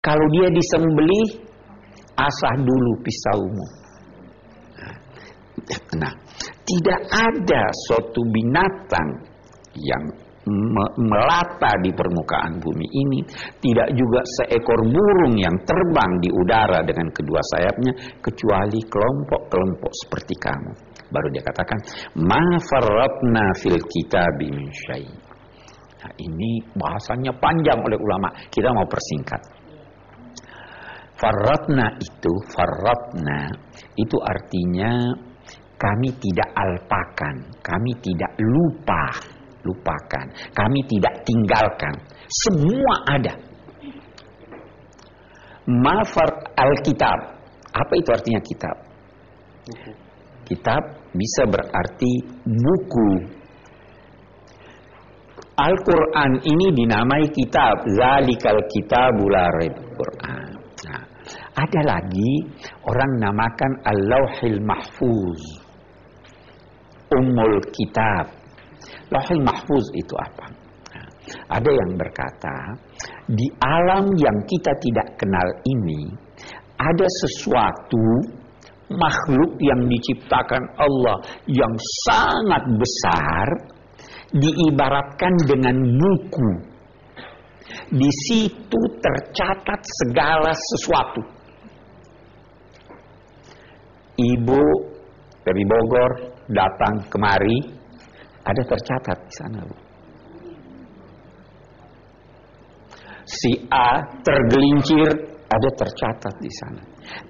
Kalau dia disembelih, asah dulu pisaumu. Nah, tidak ada suatu binatang yang melata di permukaan bumi ini, tidak juga seekor burung yang terbang di udara dengan kedua sayapnya, kecuali kelompok-kelompok seperti kamu. Baru dia katakan, ma farratna fil kitabi min syai'. Nah, ini bahasanya panjang oleh ulama, kita mau persingkat. Farratna itu artinya kami tidak alpakan, kami tidak lupakan, kami tidak tinggalkan. Semua ada. Alkitab. Apa itu artinya kitab? Kitab bisa berarti buku. Al-Quran ini dinamai kitab. Zalikal kitabul la raib Quran. Nah, ada lagi orang namakan Al-Lauhil Mahfuz, Ummul Kitab. Lauhil Mahfuz itu apa? Nah, ada yang berkata, di alam yang kita tidak kenal ini, ada sesuatu makhluk yang diciptakan Allah yang sangat besar, diibaratkan dengan buku. Di situ tercatat segala sesuatu. Ibu dari Bogor datang kemari, ada tercatat di sana, Bu. Si A tergelincir, ada tercatat di sana.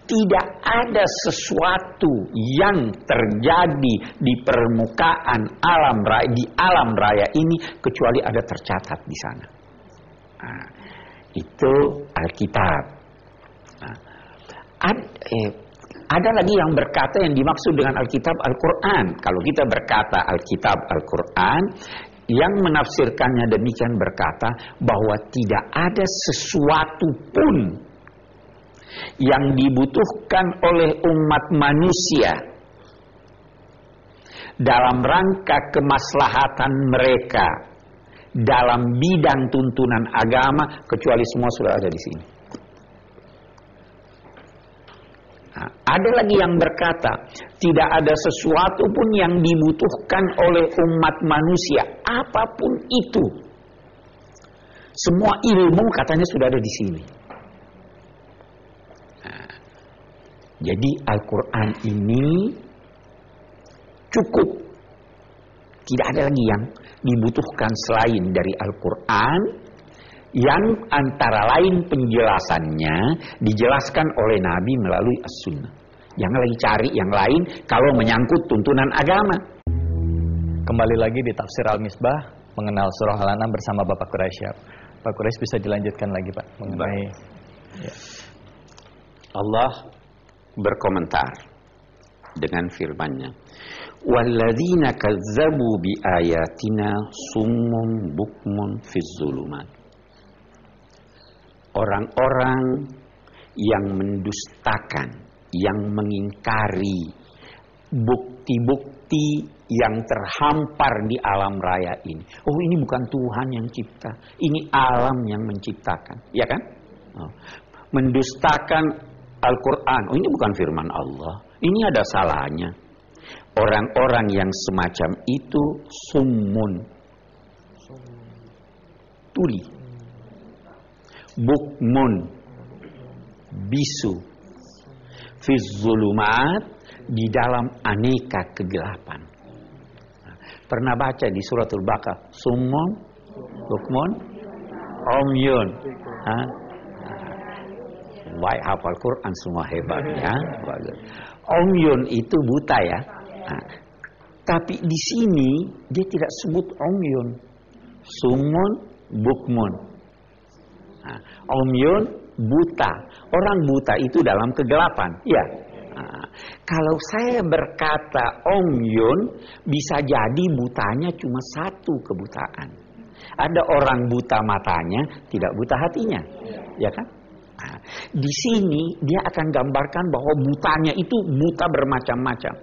Tidak ada sesuatu yang terjadi di permukaan alam raya, di alam raya ini, kecuali ada tercatat di sana. Nah, itu Alkitab. Nah, ada lagi yang berkata yang dimaksud dengan Alkitab Al-Quran. Kalau kita berkata Alkitab Al-Quran, yang menafsirkannya demikian berkata bahwa tidak ada sesuatu pun yang dibutuhkan oleh umat manusia dalam rangka kemaslahatan mereka dalam bidang tuntunan agama, kecuali semua sudah ada di sini. Nah, ada lagi yang berkata tidak ada sesuatu pun yang dibutuhkan oleh umat manusia, apapun itu. Semua ilmu katanya sudah ada di sini. Nah, jadi Al-Quran ini cukup. Tidak ada lagi yang dibutuhkan selain dari Al-Quran, yang antara lain penjelasannya dijelaskan oleh Nabi melalui As-Sunnah. Jangan lagi cari yang lain kalau menyangkut tuntunan agama. Kembali lagi di Tafsir Al-Misbah, mengenal surah Al-An'am bersama Bapak Quraisy. Pak Quraisy bisa dilanjutkan lagi, Pak, mengenai ya. Allah berkomentar dengan firman-Nya, walladzina kazzabu biayatina summun bukmun fiz zulumat. Orang-orang yang mendustakan, yang mengingkari bukti-bukti yang terhampar di alam raya ini. Oh, ini bukan Tuhan yang cipta, ini alam yang menciptakan, ya kan? Oh. Mendustakan Al-Quran, oh ini bukan firman Allah, ini ada salahnya. Orang-orang yang semacam itu summun, tuli, bukmun, bisu, fiz zulumat, di dalam aneka kegelapan. Nah, pernah baca di suratul Baqarah, summun, bukmun, umyun. Baik, hafal Quran semua hebatnya. Umyun itu buta ya. Nah, tapi di sini dia tidak sebut umyun, summun, bukmun. Nah, umyun buta. Orang buta itu dalam kegelapan. Ya. Nah, kalau saya berkata umyun, bisa jadi butanya cuma satu kebutaan. Ada orang buta matanya, tidak buta hatinya. Ya kan? Nah, di sini dia akan gambarkan bahwa butanya itu buta bermacam-macam.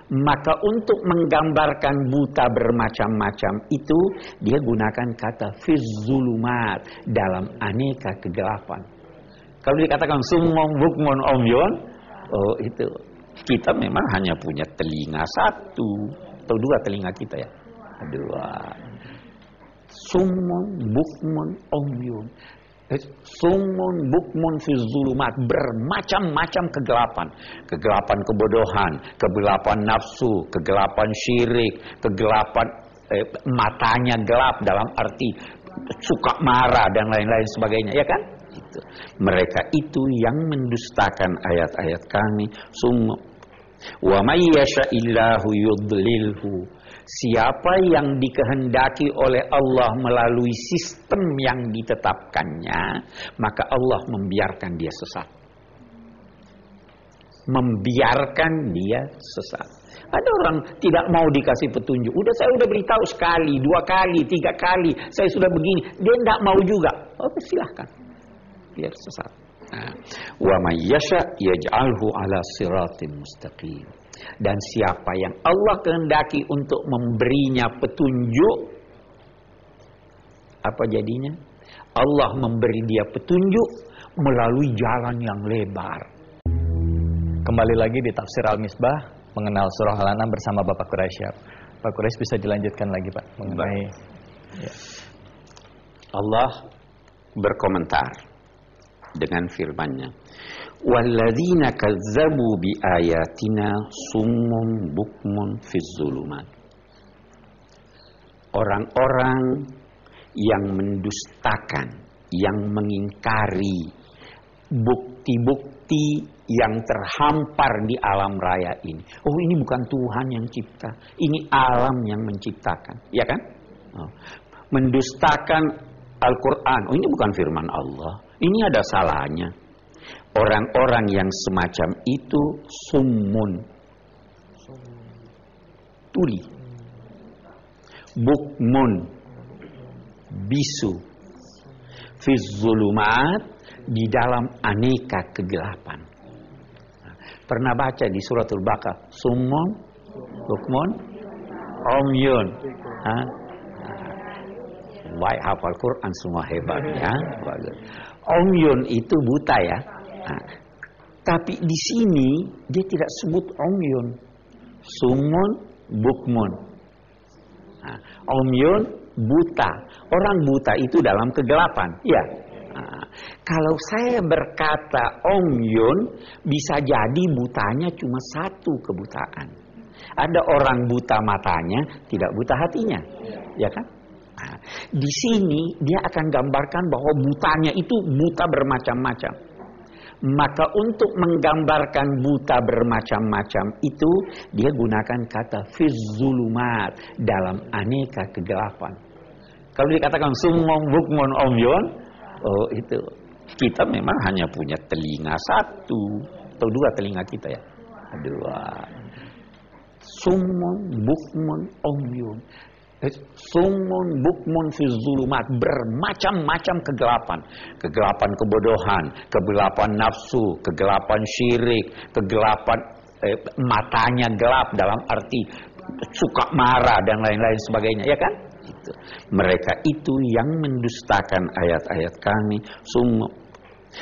Maka untuk menggambarkan buta bermacam-macam itu, dia gunakan kata fiz zulumat, dalam aneka kegelapan. Kalau dikatakan summun bukmun umyun, oh itu kita memang hanya punya telinga satu atau dua telinga kita ya. Dua. Summun bukmun umyun. Summun bukmun fi zulumat, bermacam-macam kegelapan. Kegelapan kebodohan, kegelapan nafsu, kegelapan syirik, kegelapan matanya gelap dalam arti suka marah dan lain-lain sebagainya, ya kan? Itu. Mereka itu yang mendustakan ayat-ayat kami. Wa may yasha'illahu yudlilhu. Siapa yang dikehendaki oleh Allah melalui sistem yang ditetapkannya, maka Allah membiarkan dia sesat. Membiarkan dia sesat. Ada orang tidak mau dikasih petunjuk. Saya udah beritahu sekali, 2 kali, 3 kali, saya sudah begini. Dia tidak mau juga. Oke, silahkan. Biar sesat. Wa may yasha yaj'alhu ala siratin mustaqim. Dan siapa yang Allah kehendaki untuk memberinya petunjuk, apa jadinya? Allah memberi dia petunjuk melalui jalan yang lebar. Kembali lagi di Tafsir Al-Misbah, mengenal surah Al-An'am bersama Bapak Quraisyab. Pak Quraisy bisa dilanjutkan lagi Pak mengenai ya. Allah berkomentar dengan firman-Nya, walladzina kazzabu biayatina summun bukmun fiz zulumat. Orang-orang yang mendustakan, yang mengingkari bukti-bukti yang terhampar di alam raya ini. Oh, ini bukan Tuhan yang cipta, ini alam yang menciptakan, ya kan? Oh. Mendustakan Al-Quran, oh ini bukan firman Allah, ini ada salahnya. Orang-orang yang semacam itu summun, tuli, bukmun, bisu, fiz zulumat, di dalam aneka kegelapan. Pernah baca di suratul Baqarah, summun, bukmun, umyun. Baik, hafal Quran semua hebatnya. Umyun itu buta ya. Tapi di sini dia tidak sebut umyun. Summun, bukmun. Umyun, buta. Orang buta itu dalam kegelapan. Ya. Kalau saya berkata umyun, bisa jadi butanya cuma satu kebutaan. Ada orang buta matanya, tidak buta hatinya. Ya kan? Di sini dia akan gambarkan bahwa butanya itu buta bermacam-macam. Maka untuk menggambarkan buta bermacam-macam itu, dia gunakan kata fiz zulumat, dalam aneka kegelapan. Kalau dikatakan summun bukmun umyun, oh itu kita memang hanya punya telinga satu atau dua telinga kita ya. Dua. Summun bukmun umyun. Summun bukmun fi zulumat, bermacam-macam kegelapan. Kegelapan kebodohan, kegelapan nafsu, kegelapan syirik, kegelapan matanya gelap dalam arti suka marah dan lain-lain sebagainya, ya kan? Itu. Mereka itu yang mendustakan ayat-ayat kami.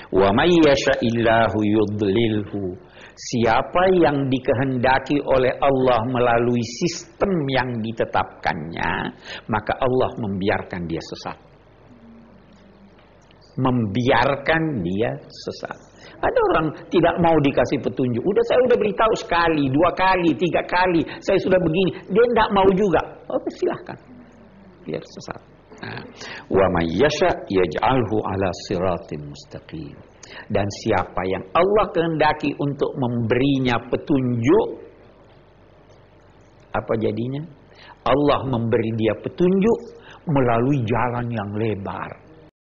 Wa may yasha'illahu yudlilhu. Siapa yang dikehendaki oleh Allah melalui sistem yang ditetapkannya, maka Allah membiarkan dia sesat. Membiarkan dia sesat. Ada orang tidak mau dikasih petunjuk. Saya udah beritahu sekali, 2 kali, 3 kali, saya sudah begini. Dia tidak mau juga. Oke, silahkan. Biar sesat. Wa may yasha yaj'alhu ala siratin mustaqim. Dan siapa yang Allah kehendaki untuk memberinya petunjuk, apa jadinya? Allah memberi dia petunjuk melalui jalan yang lebar.